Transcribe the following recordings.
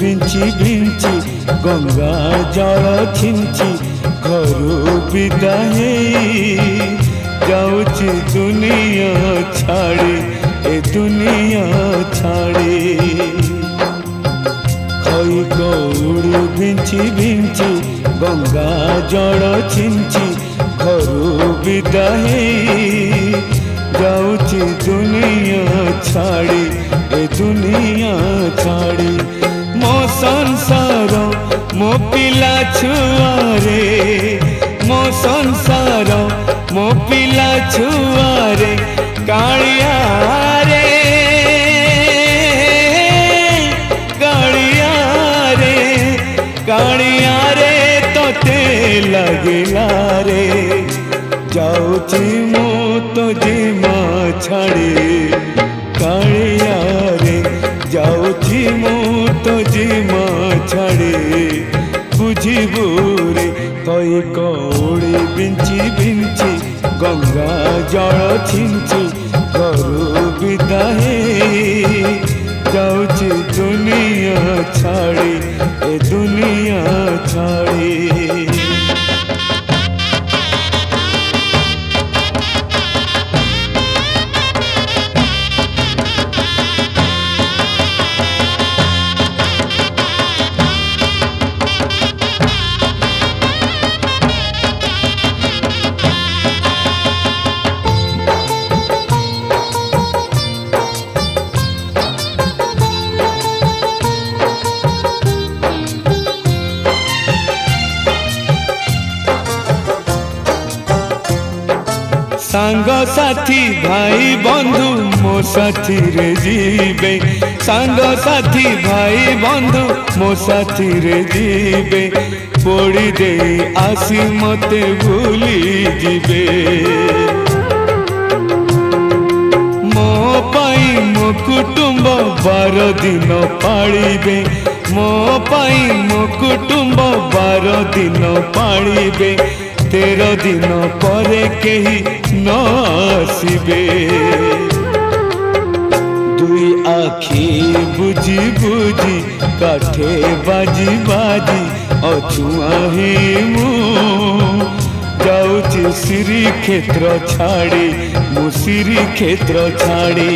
बिंची बिंची गंगा जल छिंची घरू विदाई जाऊची दुनिया छाड़ी ए दुनिया छाड़ी खई गौरू बिंची बिंची गंगा जल छिंची घरू विदाई जाऊची दुनिया छाड़ी ए दुनिया छाड़ी मो संसार मो पिला छुआरे मो संसार मो पिला छुआरे कालिया रे कालिया रे कालिया रे तोते लगला रे जाऊची मो तो जीमा छाड़ी कालिया रे जाऊची मो तो जीमा छाड़ी बुझिबू रे तई कौड़ी बिंची बिंची गंगा जल छिंची घरू विदाई जाऊची दुनिया छाड़ी ए दुनिया छाड़ी सांग साथी भाई बंधु मो साथी रे जीवे सांग साथी भाई बंधु मो साथी रे जीवे पोड़ी दे आसी मते भूली जीवे मो पाई मो कुटुंब 12 दिन पालिबे मो पाई मो कुटुंब 12 दिन पालिबे 13 दिन परे केही न आसिबे दुई आखी बुझी बुझी काठे बाजी बाजी अछुआ ही मु जाऊची श्री क्षेत्र छाड़ी मु श्री क्षेत्र छाड़ी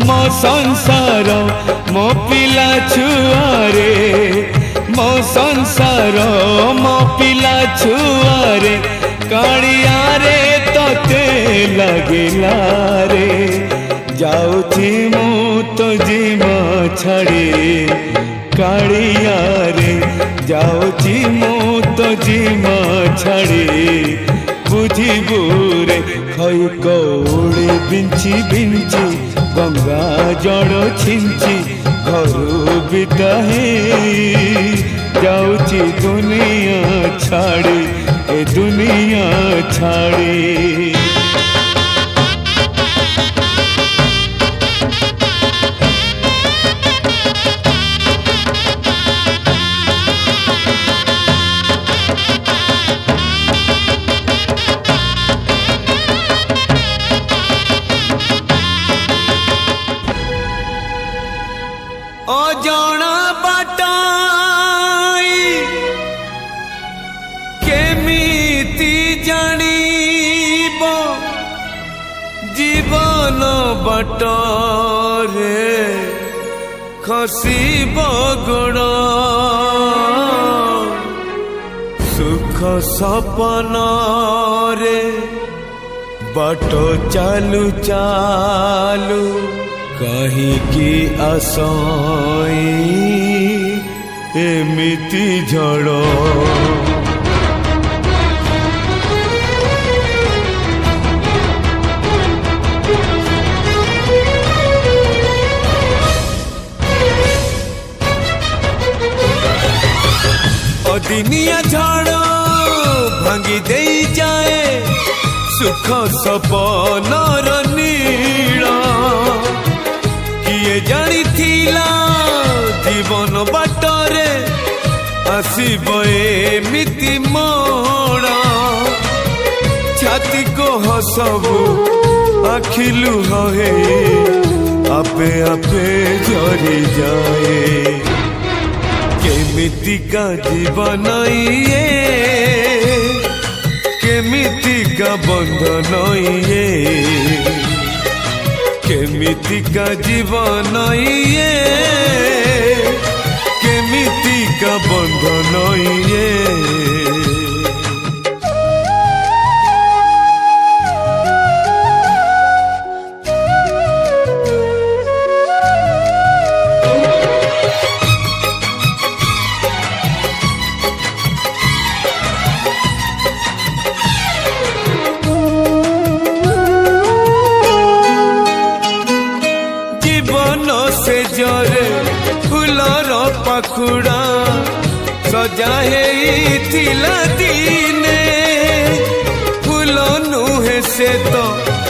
मो संसार मो पिला छुआरे मो संसार मो पिला छुआरे कालिया रे तोते लगला रे जाऊची मु तो जीमा छाड़ी कालिया रे जाऊची मु तो जीमा छाड़ी बुझिबू रे खई कौड़ी बिंची बिंची गंगा जल छिंची घरू विदाई जाऊची दुनिया छाड़ी ए दुनिया छाड़ी अजाना बाटाई केमिति जानिबो जीवन बाटरे खसिबो गोड़ सुख सपन रे बाट चालू चालू कहीं की आसाई एमिति झड़ अदिनिया झड़ भांगी दे जाए सुख सपन नीड़ा किए जानी थिला जीवन बाटरे आसीब एमिति मोड़ा छाती को हसबू आखिलु हे आपे आपे झरी जाए केमितिका जीवन ये केमितिका बंधन ये केमितिका जीवन ये केमितिका बंधन ये से जरे फुलर पाखुड़ा सजा हेइथिला दिने फूल नुहे से तो